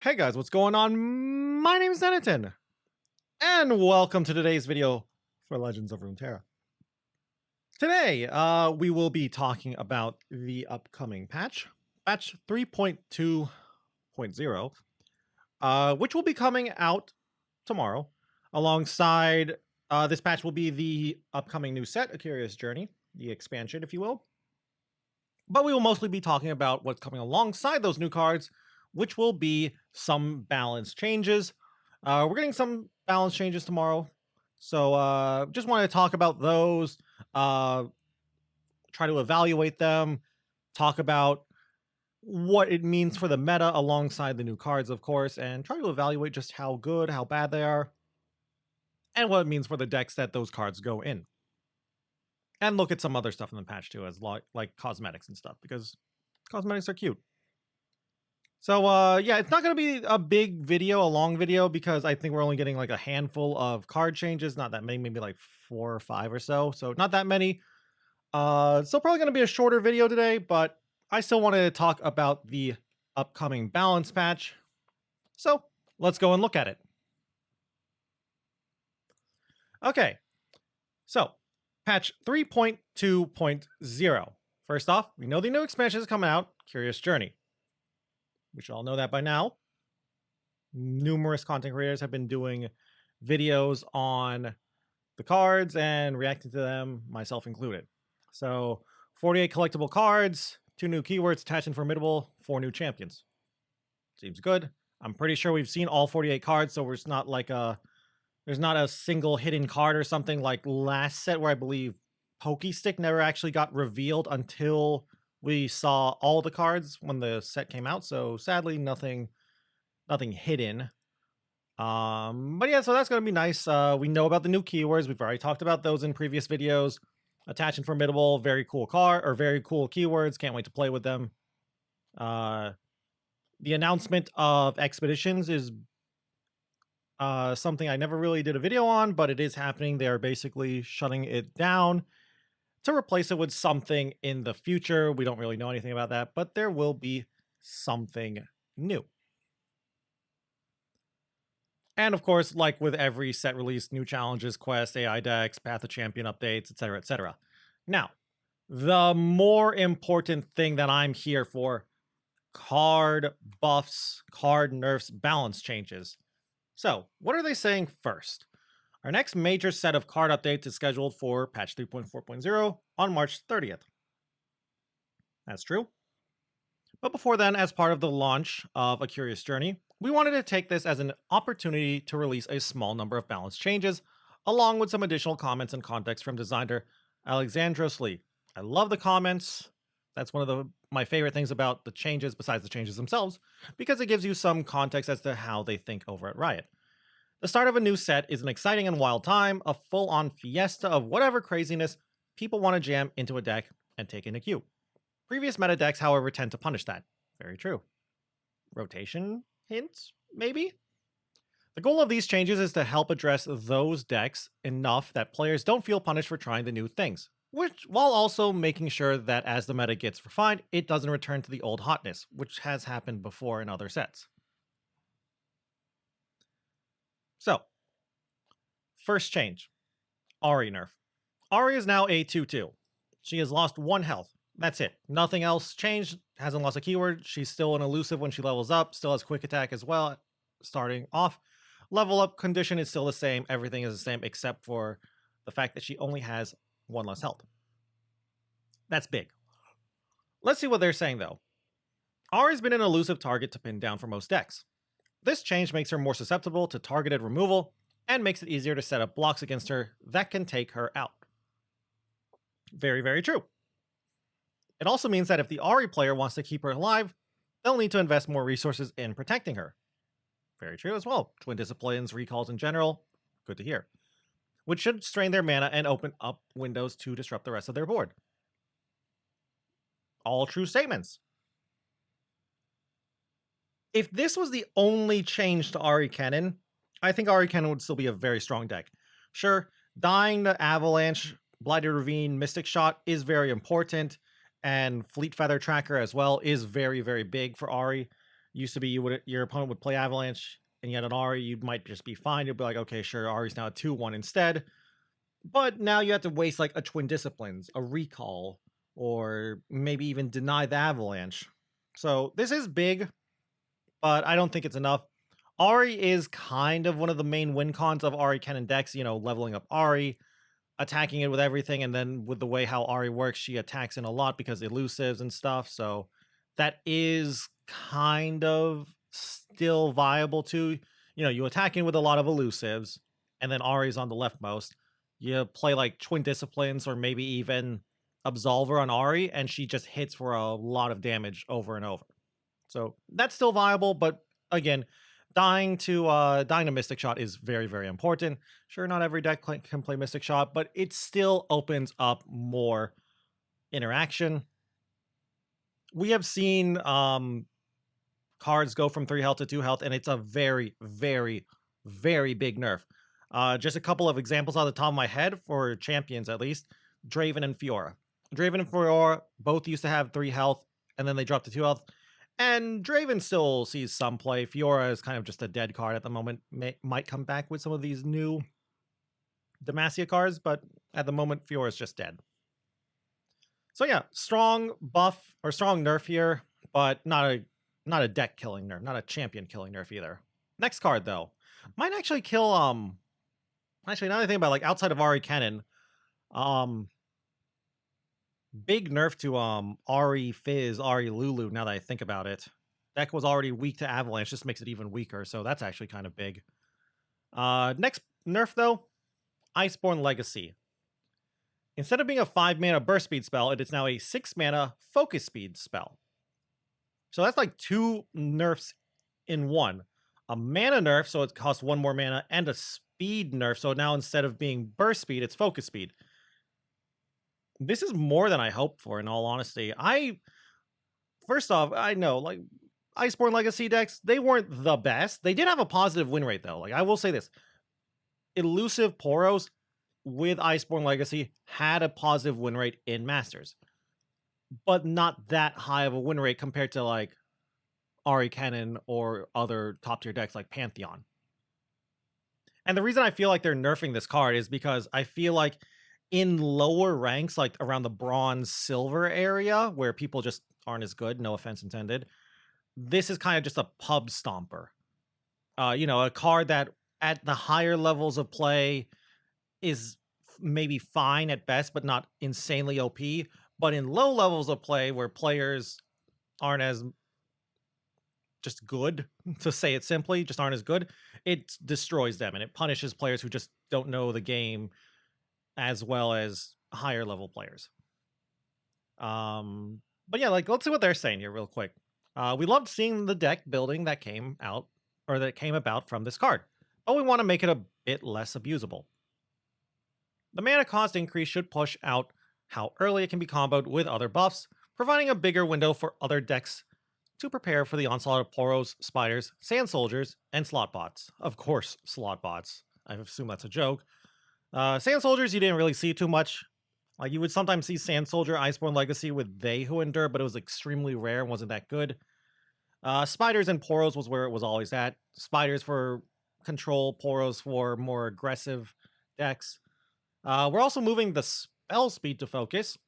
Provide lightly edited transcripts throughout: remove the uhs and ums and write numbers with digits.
Hey guys, what's going on? My name is Zenatan, and welcome to today's video for Legends of Runeterra. Today, we will be talking about the upcoming patch 3.2.0, which will be coming out tomorrow. Alongside this patch will be the upcoming new set, A Curious Journey, the expansion, if you will. But we will mostly be talking about what's coming alongside those new cards, which will be some balance changes. We're getting some balance changes tomorrow. So just wanted to talk about those, uh, try to evaluate them, talk about what it means for the meta alongside the new cards, of course, and try to evaluate just how good, how bad they are, and what it means for the decks that those cards go in. And look at some other stuff in the patch too, as like cosmetics and stuff, because cosmetics are cute. So yeah, it's not going to be a big video, a long video, because I think we're only getting like a handful of card changes, not that many, maybe like 4 or 5 or so. So not that many. Still probably going to be a shorter video today, but I still wanted to talk about the upcoming balance patch. So let's go and look at it. Okay, so patch 3.2.0. First off, we know the new expansion is coming out, Curious Journey. We should all know that by now. Numerous content creators have been doing videos on the cards and reacting to them, myself included. So 48 collectible cards, 2 new keywords, attached and formidable, 4 new champions. Seems good. I'm pretty sure we've seen all 48 cards, so it's not like there's not a single hidden card or something like last set where I believe Pokestick never actually got revealed until we saw all the cards when the set came out. So sadly, nothing hidden. But yeah, so that's gonna be nice. We know about the new keywords. We've already talked about those in previous videos. Attach and formidable, very cool card or very cool keywords. Can't wait to play with them. The announcement of expeditions is something I never really did a video on, but it is happening. They are basically shutting it down to replace it with something in the future. We don't really know anything about that, but there will be something new. And of course, like with every set release, new challenges, quests, AI decks, Path of Champion updates, etc., etc. Now, the more important thing that I'm here for, card buffs, card nerfs, balance changes. So, what are they saying first? Our next major set of card updates is scheduled for patch 3.4.0 on March 30th. That's true. But before then, as part of the launch of A Curious Journey, we wanted to take this as an opportunity to release a small number of balance changes, along with some additional comments and context from designer Alexandros Lee. I love the comments. That's one of my favorite things about the changes, besides the changes themselves, because it gives you some context as to how they think over at Riot. The start of a new set is an exciting and wild time, a full-on fiesta of whatever craziness people want to jam into a deck and take in a queue. Previous meta decks, however, tend to punish that. Very true. Rotation hints, maybe? The goal of these changes is to help address those decks enough that players don't feel punished for trying the new things, while also making sure that as the meta gets refined, it doesn't return to the old hotness, which has happened before in other sets. So, first change, Ahri nerf. Ahri is now a 2-2. She has lost 1 health. That's it. Nothing else changed. Hasn't lost a keyword. She's still an elusive when she levels up. Still has quick attack as well, starting off. Level up condition is still the same. Everything is the same except for the fact that she only has 1 less health. That's big. Let's see what they're saying though. Ahri's been an elusive target to pin down for most decks. This change makes her more susceptible to targeted removal and makes it easier to set up blocks against her that can take her out. Very, very true. It also means that if the Ahri player wants to keep her alive, they'll need to invest more resources in protecting her. Very true as well. Twin Disciplines, recalls in general, good to hear. Which should strain their mana and open up windows to disrupt the rest of their board. All true statements. If this was the only change to AHRI Kennen, I think AHRI Kennen would still be a very strong deck. Sure, dying to Avalanche, Blighted Ravine, Mystic Shot is very important, and Fleet Feather Tracker as well is very, very big for Ahri. Used to be your opponent would play Avalanche and yet an Ahri, you might just be fine. You'll be like, okay, sure, Ahri's now a 2-1 instead. But now you have to waste like a Twin Disciplines, a Recall, or maybe even deny the Avalanche. So this is big, but I don't think it's enough. Ahri is kind of one of the main win cons of AHRI Kennen decks, leveling up Ahri, attacking it with everything, and then with the way how Ahri works, she attacks in a lot because elusives and stuff. So that is kind of still viable too. You attack in with a lot of elusives, and then Ahri's on the leftmost. You play like Twin Disciplines or maybe even Absolver on Ahri, and she just hits for a lot of damage over and over. So that's still viable, but again, dying to Mystic Shot is very, very important. Sure, not every deck can play Mystic Shot, but it still opens up more interaction. We have seen cards go from 3 health to 2 health, and it's a very, very, very big nerf. Just a couple of examples on the top of my head for champions, at least. Draven and Fiora. Draven and Fiora both used to have 3 health, and then they dropped to 2 health. And Draven still sees some play. Fiora is kind of just a dead card at the moment. Might come back with some of these new Demacia cards, but at the moment, Fiora is just dead. So yeah, strong buff or strong nerf here, but not a deck killing nerf, not a champion killing nerf either. Next card though, might actually kill actually, now that I think about it, like outside of AHRI Kennen, big nerf to Ahri Fizz, Ahri Lulu, now that I think about it. Deck was already weak to Avalanche, just makes it even weaker, so that's actually kind of big. Next nerf though, Iceborne Legacy. Instead of being a 5-mana burst speed spell, it is now a 6-mana focus speed spell. So that's like 2 nerfs in one. A mana nerf, so it costs 1 more mana, and a speed nerf, so now instead of being burst speed, it's focus speed. This is more than I hoped for, in all honesty. First off, I know, like, Iceborne Legacy decks, they weren't the best. They did have a positive win rate, though. Like, I will say this. Elusive Poros with Iceborne Legacy had a positive win rate in Masters. But not that high of a win rate compared to, like, AHRI Kennen or other top-tier decks like Pantheon. And the reason I feel like they're nerfing this card is because I feel like in lower ranks, like around the bronze silver area, where people just aren't as good, no offense intended, this is kind of just a pub stomper. A card that at the higher levels of play is maybe fine at best, but not insanely OP. But in low levels of play, where players aren't as just good, to say it simply, just aren't as good, it destroys them and it punishes players who just don't know the game as well as higher level players. But yeah, like, let's see what they're saying here real quick. We loved seeing the deck building that came about from this card, but we want to make it a bit less abusable. The mana cost increase should push out how early it can be comboed with other buffs, providing a bigger window for other decks to prepare for the onslaught of Poros, Spiders, Sand Soldiers, and Slot Bots. Of course, Slot Bots. I assume that's a joke. Sand Soldiers, you didn't really see too much. Like, you would sometimes see Sand Soldier, Iceborne Legacy with They Who Endure, but it was extremely rare and wasn't that good. Spiders and Poros was where it was always at. Spiders for control, Poros for more aggressive decks. We're also moving the spell speed to focus.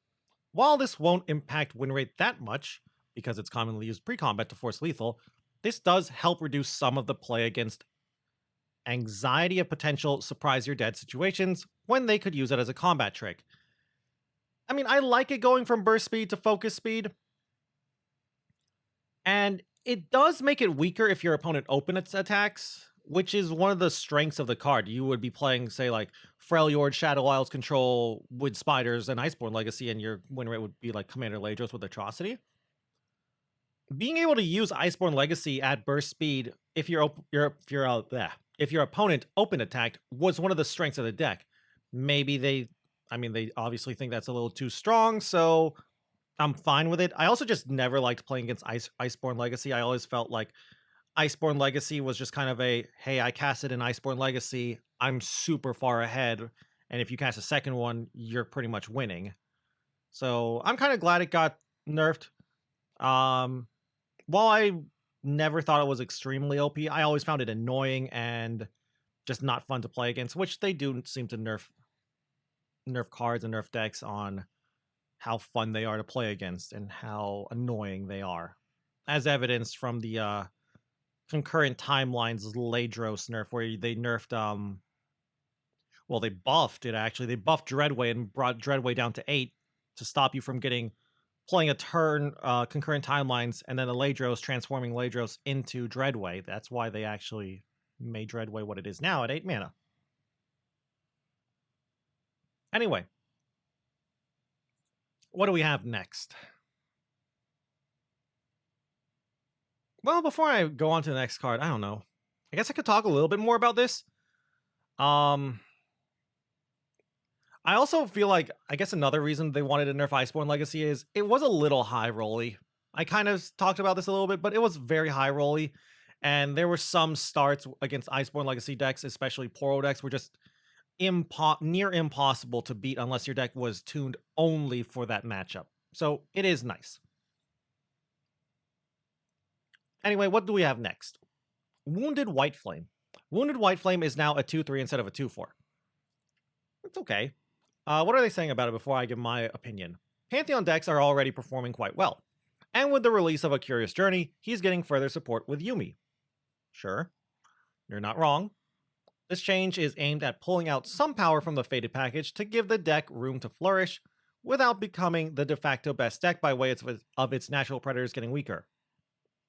While this won't impact win rate that much, because it's commonly used pre-combat to force lethal, this does help reduce some of the play against anxiety of potential surprise you're dead situations when they could use it as a combat trick. I mean, I like it going from burst speed to focus speed, and it does make it weaker if your opponent opens attacks, which is one of the strengths of the card. You would be playing, say, like Freljord, Shadow Isles control with Spiders and Iceborne Legacy, and your win rate would be like Commander Ladros with Atrocity. Being able to use Iceborne Legacy at burst speed if your opponent open attacked was one of the strengths of the deck. Maybe they obviously think that's a little too strong, so I'm fine with it. I also just never liked playing against Iceborne Legacy. I always felt like Iceborne Legacy was just kind of a, hey, I casted an Iceborne Legacy, I'm super far ahead, and if you cast a second one, you're pretty much winning. So I'm kind of glad it got nerfed. While I never thought it was extremely OP. I always found it annoying and just not fun to play against, which they do seem to nerf cards and nerf decks on how fun they are to play against and how annoying they are, as evidenced from the concurrent timelines Ladros nerf, where they nerfed well, they buffed it actually. They buffed Dreadway and brought Dreadway down to 8 to stop you from playing a turn concurrent timelines and then the Ladros transforming Ladros into Dreadway. That's why they actually made Dreadway what it is now at 8 mana. Anyway, what do we have next? Well, before I go on to the next card, I don't know. I guess I could talk a little bit more about this. I also feel like, I guess another reason they wanted to nerf Iceborne Legacy is it was a little high rolly. I kind of talked about this a little bit, but it was very high rolly. And there were some starts against Iceborne Legacy decks, especially Poro decks, were just near impossible to beat unless your deck was tuned only for that matchup. So it is nice. Anyway, what do we have next? Wounded White Flame. Wounded White Flame is now a 2/3 instead of a 2/4. It's okay. What are they saying about it before I give my opinion? Pantheon decks are already performing quite well. And with the release of A Curious Journey, he's getting further support with Yuumi. Sure, you're not wrong. This change is aimed at pulling out some power from the Fated package to give the deck room to flourish without becoming the de facto best deck by way of its natural predators getting weaker.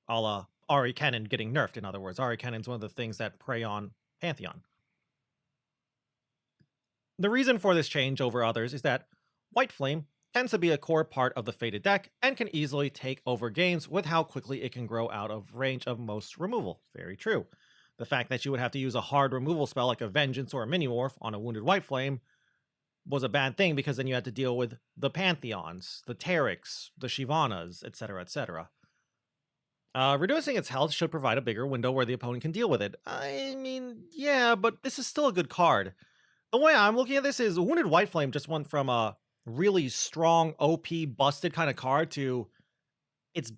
A la AHRI Kennen getting nerfed, in other words. AHRI Kennen's one of the things that prey on Pantheon. The reason for this change over others is that White Flame tends to be a core part of the Fated deck and can easily take over games with how quickly it can grow out of range of most removal. Very true. The fact that you would have to use a hard removal spell like a Vengeance or a Mini-Morph on a Wounded White Flame was a bad thing because then you had to deal with the Pantheons, the Terriks, the Shivanas, etc., etc. Reducing its health should provide a bigger window where the opponent can deal with it. I mean, yeah, but this is still a good card. The way I'm looking at this is Wounded White Flame just went from a really strong, OP, busted kind of card to it's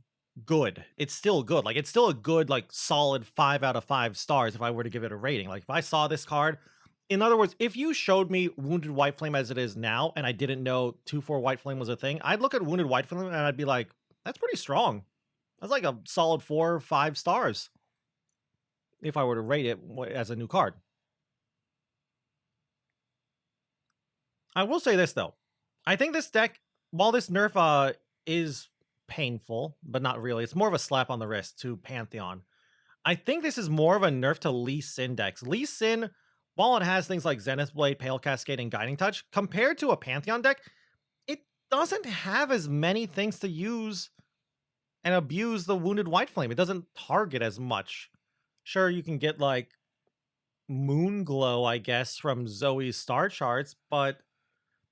good. It's still good. Like, it's still a good, like, solid 5 out of 5 stars if I were to give it a rating. Like, if I saw this card, in other words, if you showed me Wounded White Flame as it is now and I didn't know 2/4 White Flame was a thing, I'd look at Wounded White Flame and I'd be like, that's pretty strong. That's like a solid 4 or 5 stars if I were to rate it as a new card. I will say this, though. I think this deck, while this nerf is painful, but not really, it's more of a slap on the wrist to Pantheon. I think this is more of a nerf to Lee Sin decks. Lee Sin, while it has things like Zenith Blade, Pale Cascade, and Guiding Touch, compared to a Pantheon deck, it doesn't have as many things to use and abuse the Wounded White Flame. It doesn't target as much. Sure, you can get, like, Moonglow, I guess, from Zoe's star charts, but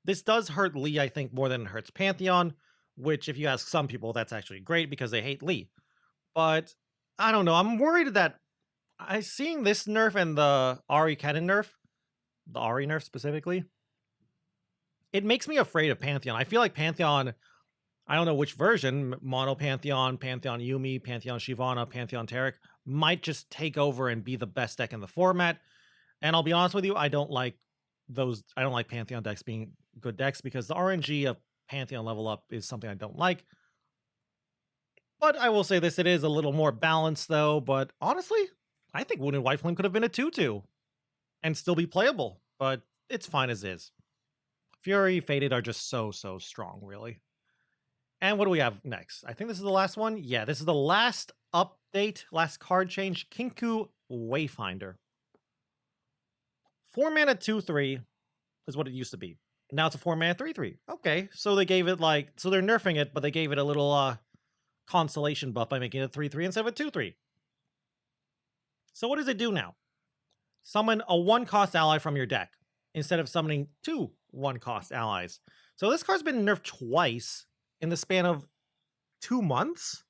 this does hurt Lee, I think, more than it hurts Pantheon, which, if you ask some people, that's actually great because they hate Lee. But, I don't know, I'm worried that seeing this nerf and the AHRI Kennen nerf, the AHRI nerf specifically, it makes me afraid of Pantheon. I feel like Pantheon, I don't know which version, Mono Pantheon, Pantheon Yuumi, Pantheon Shivana, Pantheon Taric, might just take over and be the best deck in the format. And I'll be honest with you, I don't like Pantheon decks being good decks because the RNG of Pantheon level up is something I don't like. But I will say this, it is a little more balanced though, but honestly, I think Wounded White Flame could have been a 2/2 and still be playable, but it's fine as is. Fury, Fated are just so strong, really. And what do we have next? I think this is the last one. Yeah, this is the last update, last card change, Kinku Wayfinder. 4 mana 2/3 is what it used to be. Now it's a 4 mana 3/3. Okay, so they gave it so they're nerfing it, but they gave it a little consolation buff by making it a 3/3 instead of a 2/3. So what does it do now? Summon a 1-cost ally from your deck instead of summoning 2 1-cost allies. So this card's been nerfed twice in the span of 2 months?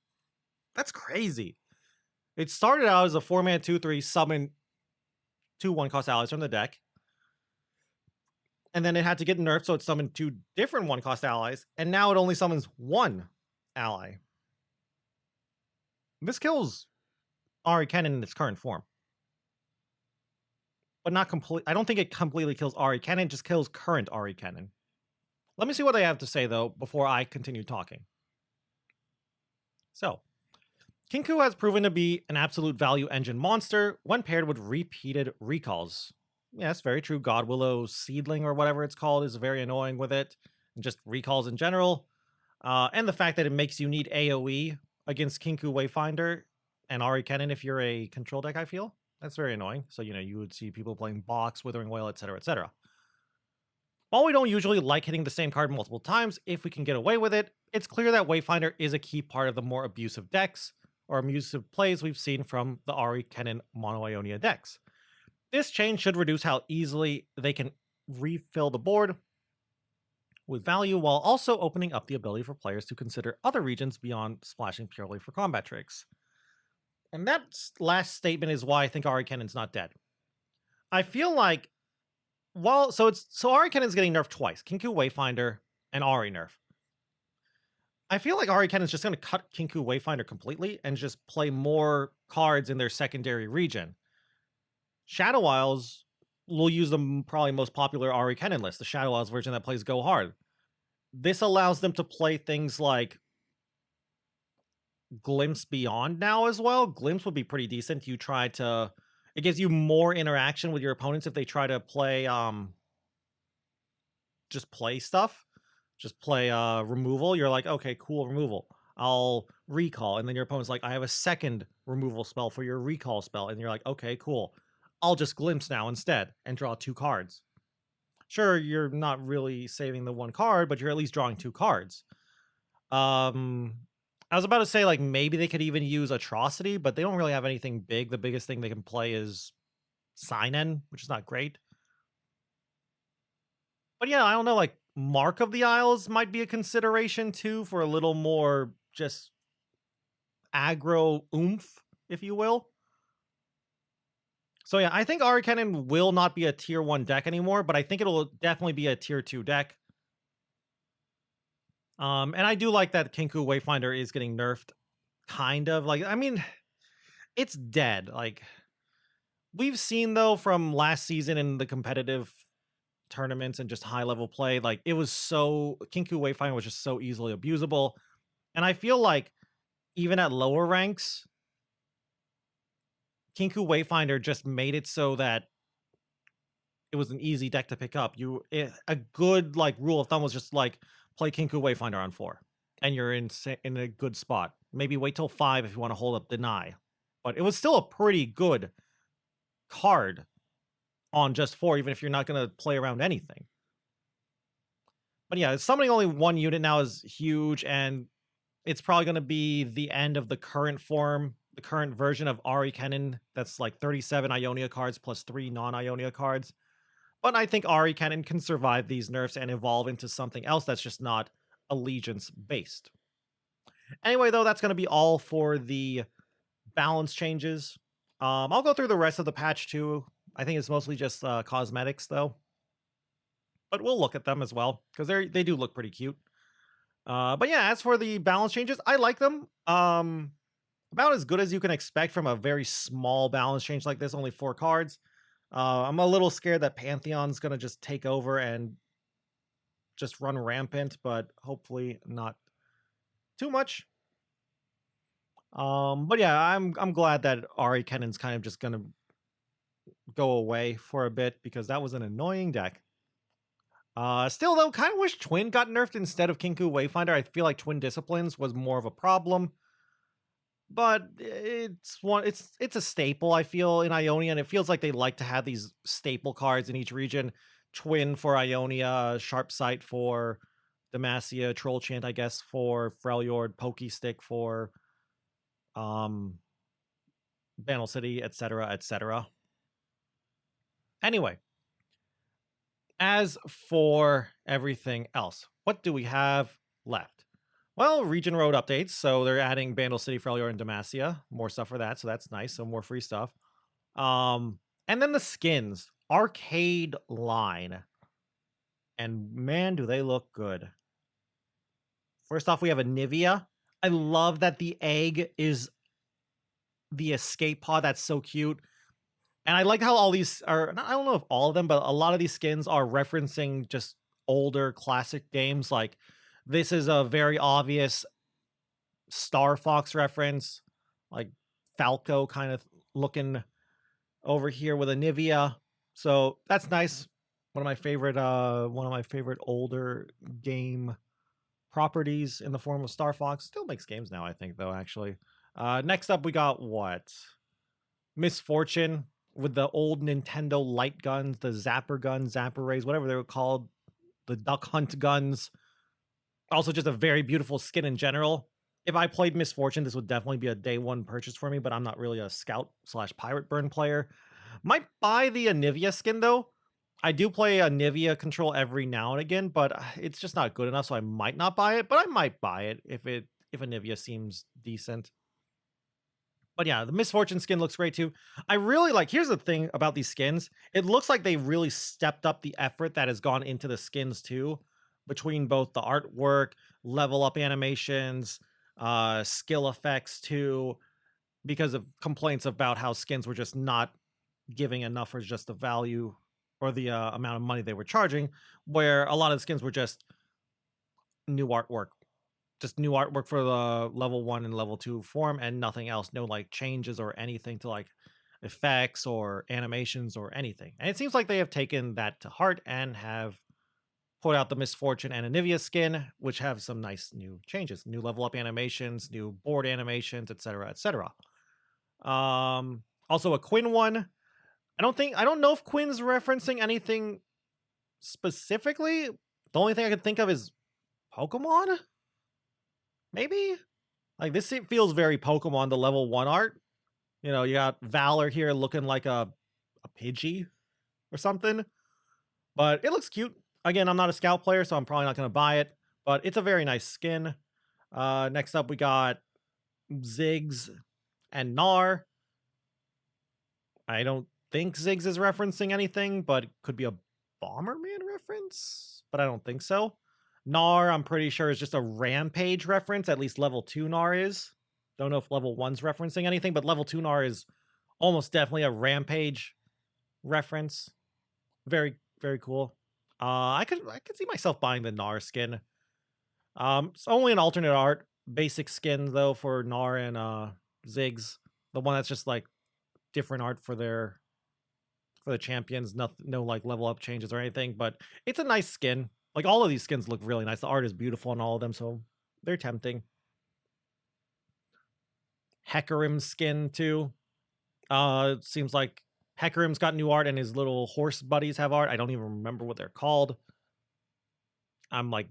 That's crazy. It started out as a 4 mana 2/3 summon 2 1-cost allies from the deck. And then it had to get nerfed, so it summoned 2 different 1-cost allies, and now it only summons 1 ally. This kills AHRI Kennen in its current form. But not complete. I don't think it completely kills AHRI Kennen, just kills current AHRI Kennen. Let me see what they have to say, though, before I continue talking. So, Kinku has proven to be an absolute value engine monster when paired with repeated recalls. Yes, very true. Godwillow Seedling, or whatever it's called, is very annoying with it, and just recalls in general. And the fact that it makes you need AoE against Kinku Wayfinder and AHRI Kennen if you're a control deck, I feel. That's very annoying. So, you would see people playing Box, Withering Wail, etc., etc. While we don't usually like hitting the same card multiple times, if we can get away with it, it's clear that Wayfinder is a key part of the more abusive decks, or abusive plays we've seen from the AHRI Kennen Mono Ionia decks. This change should reduce how easily they can refill the board with value, while also opening up the ability for players to consider other regions beyond splashing purely for combat tricks. And that last statement is why I think AHRI Kennen's not dead. I feel like, so AHRI Kennen's getting nerfed twice: Kinku Wayfinder and AHRI nerf. I feel like AHRI Kennen's just going to cut Kinku Wayfinder completely and just play more cards in their secondary region. Shadow Isles will use the probably most popular AHRI Kennen list, the Shadow Isles version that plays Go Hard. This allows them to play things like Glimpse Beyond now as well. Glimpse would be pretty decent. It gives you more interaction with your opponents if they try to play, just play stuff. Just play removal. You're like, okay, cool, removal. I'll recall. And then your opponent's like, I have a second removal spell for your recall spell. And you're like, okay, cool. I'll just glimpse now instead and draw 2 cards. Sure, you're not really saving the 1 card, but you're at least drawing 2 cards. I was about to say, like, maybe they could even use Atrocity, but they don't really have anything big. The biggest thing they can play is Sign-In, which is not great. But yeah, I don't know, like, Mark of the Isles might be a consideration too for a little more just aggro oomph, if you will. So yeah, I think AHRI Kennen will not be a tier 1 deck anymore, but I think it'll definitely be a tier 2 deck. And I do like that Kinku Wayfinder is getting nerfed, kind of. Like, I mean, it's dead. Like, we've seen, though, from last season in the competitive tournaments and just high level play, like, it was Kinku Wayfinder was just so easily abusable. And I feel like even at lower ranks, Kinku Wayfinder just made it so that it was an easy deck to pick up. A good, like, rule of thumb was just like play Kinku Wayfinder on 4 and you're in a good spot. Maybe wait till 5 if you want to hold up Deny. But it was still a pretty good card on just 4, even if you're not going to play around anything. But yeah, summoning only 1 unit now is huge, and it's probably going to be the end of the current form, the current version of AHRI Kennen. That's like 37 Ionia cards plus 3 non-Ionia cards. But I think AHRI Kennen can survive these nerfs and evolve into something else that's just not allegiance-based. Anyway, though, that's going to be all for the balance changes. I'll go through the rest of the patch, too. I think it's mostly just cosmetics, though. But we'll look at them as well, because they do look pretty cute. But yeah, as for the balance changes, I like them. About as good as you can expect from a very small balance change like this, only 4 cards. I'm a little scared that Pantheon's going to just take over and just run rampant, but hopefully not too much. But yeah, I'm glad that AHRI Kennen's kind of just going to go away for a bit, because that was an annoying deck. Still, though, kind of wish Twin got nerfed instead of Kinku Wayfinder. I feel like Twin Disciplines was more of a problem. But it's a staple, I feel, in Ionia, and it feels like they like to have these staple cards in each region. Twin for Ionia, Sharp Sight for Demacia, Troll Chant, I guess, for Freljord, Pokey Stick for Banal City, etc., etc. Anyway, as for everything else, what do we have left? Well, Region Road updates, so they're adding Bandle City, Freljord, and Demacia. More stuff for that, so that's nice. So more free stuff. And then the skins. Arcade line. And man, do they look good. First off, we have a Nivea. I love that the egg is the escape pod, that's so cute. And I like how all these are, I don't know if all of them, but a lot of these skins are referencing just older classic games. Like this is a very obvious Star Fox reference, like Falco kind of looking over here with a Nivea. So that's nice. One of my favorite older game properties in the form of Star Fox. Still makes games now, I think, though, actually. Next up, we got what? Misfortune with the old Nintendo light guns, the Zapper guns, Zapper Rays, whatever they were called, the Duck Hunt guns. Also, just a very beautiful skin in general. If I played Misfortune, this would definitely be a day one purchase for me, but I'm not really a scout slash pirate burn player. Might buy the Anivia skin though. I do play a Nivea control every now and again, but it's just not good enough, so I might not buy it. But I might buy it if Anivia seems decent. But yeah, the Misfortune skin looks great too. I really like. Here's the thing about these skins: it looks like they really stepped up the effort that has gone into the skins too, between both the artwork, level up animations, skill effects too, because of complaints about how skins were just not giving enough for just the value or the amount of money they were charging, where a lot of the skins were just new artwork, just new artwork for the level 1 and level 2 form and nothing else. No like changes or anything to like effects or animations or anything. And it seems like they have taken that to heart and have put out the Misfortune and Anivia skin, which have some nice new changes, new level up animations, new board animations, etc., etc. Also a Quinn one. I don't know if Quinn's referencing anything specifically. The only thing I can think of is Pokemon, maybe? Like this it feels very Pokemon, the level 1 art. You know, you got Valor here looking like a Pidgey or something. But it looks cute. Again, I'm not a scout player, so I'm probably not going to buy it. But it's a very nice skin. Next up, we got Ziggs and Gnar. I don't think Ziggs is referencing anything, but it could be a Bomberman reference, but I don't think so. Gnar, I'm pretty sure, is just a Rampage reference. At least level 2 Gnar is. Don't know if level 1's referencing anything, but level 2 Gnar is almost definitely a Rampage reference. Very, very cool. I could see myself buying the Gnar skin. It's only an alternate art, basic skin though for Gnar and Ziggs. The one that's just like different art for the champions, no like level up changes or anything, but it's a nice skin. Like all of these skins look really nice. The art is beautiful on all of them, so they're tempting. Hecarim's skin too. It seems like Hecarim's got new art and his little horse buddies have art. I don't even remember what they're called. I'm like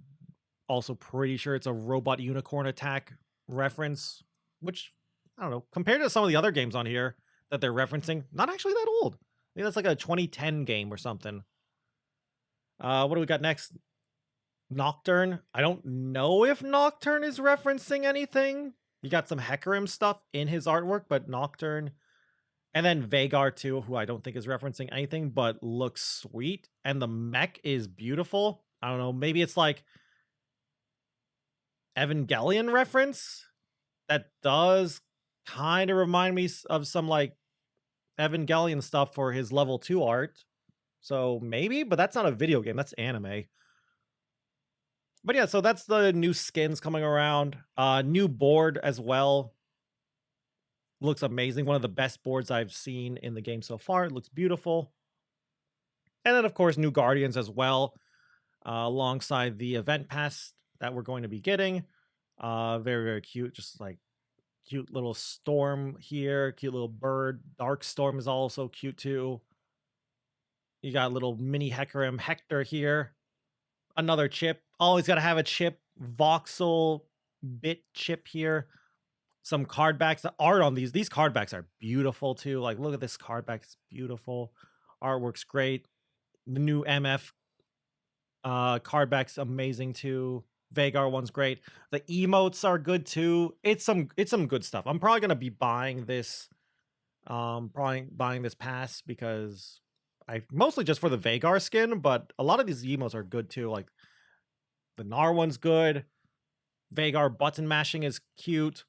also pretty sure it's a robot unicorn attack reference, which I don't know. Compared to some of the other games on here that they're referencing, not actually that old. I think that's like a 2010 game or something. What do we got next? Nocturne. I don't know if Nocturne is referencing anything. You got some Hecarim stuff in his artwork, but Nocturne. And then Vagar too, who I don't think is referencing anything, but looks sweet. And the mech is beautiful. I don't know. Maybe it's like Evangelion reference. That does kind of remind me of some like Evangelion stuff for his level 2 art. So maybe, but that's not a video game. That's anime. But yeah, so that's the new skins coming around. New board as well. Looks amazing. One of the best boards I've seen in the game so far. It looks beautiful. And then, of course, new Guardians as well, alongside the event pass that we're going to be getting. Very, very cute. Just like cute little storm here. Cute little bird. Dark Storm is also cute too. You got a little mini Hecarim Hector here. Another chip. Always got to have a chip. Voxel bit chip here. Some card backs. The art on these card backs are beautiful too. Like, look at this card back. It's beautiful. Artwork's great. The new MF card back's amazing too. Vagar one's great. The emotes are good too. It's some good stuff. I'm probably gonna be buying this. Probably buying this pass because I mostly just for the Vagar skin, but a lot of these emotes are good too. Like the Gnar one's good. Vagar button mashing is cute.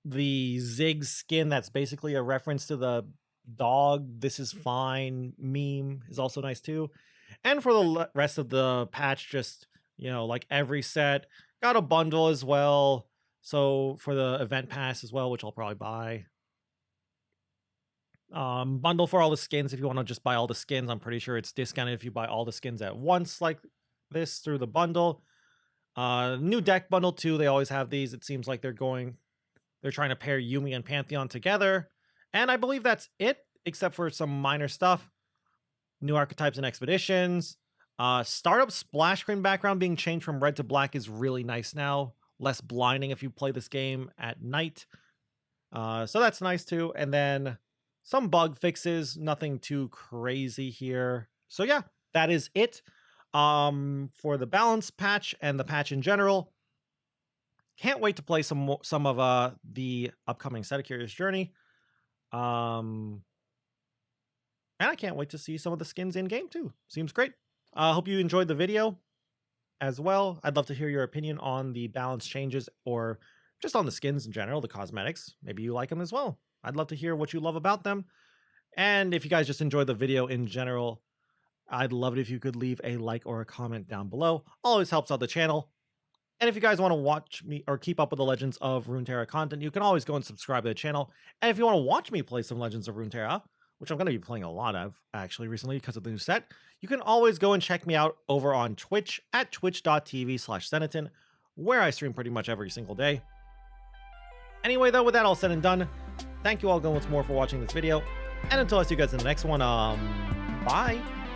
the Zig skin that's basically a reference to the dog "This is fine" meme is also nice too. And for the rest of the patch, just, like every set, got a bundle as well. So for the event pass as well, which I'll probably buy. Bundle for all the skins if you want to just buy all the skins. I'm pretty sure it's discounted if you buy all the skins at once like this through the bundle. New deck bundle too. They always have these. It seems like they're trying to pair Yumi and Pantheon together. And I believe that's it, except for some minor stuff. New archetypes and expeditions. Startup splash screen background being changed from red to black is really nice now. Less blinding if you play this game at night. So that's nice too. And then some bug fixes, nothing too crazy here. So yeah, that is it for the balance patch and the patch in general. Can't wait to play some of the upcoming Set of Curious Journey. And I can't wait to see some of the skins in game too. Seems great. I hope you enjoyed the video as well. I'd love to hear your opinion on the balance changes or just on the skins in general, the cosmetics. Maybe you like them as well. I'd love to hear what you love about them. And if you guys just enjoyed the video in general, I'd love it if you could leave a like or a comment down below. Always helps out the channel. And if you guys want to watch me or keep up with the Legends of Runeterra content, you can always go and subscribe to the channel. And if you want to watch me play some Legends of Runeterra, which I'm going to be playing a lot of actually recently because of the new set, you can always go and check me out over on Twitch at twitch.tv/Senaton, where I stream pretty much every single day. Anyway, though, with that all said and done, thank you all once more for watching this video. And until I see you guys in the next one, bye.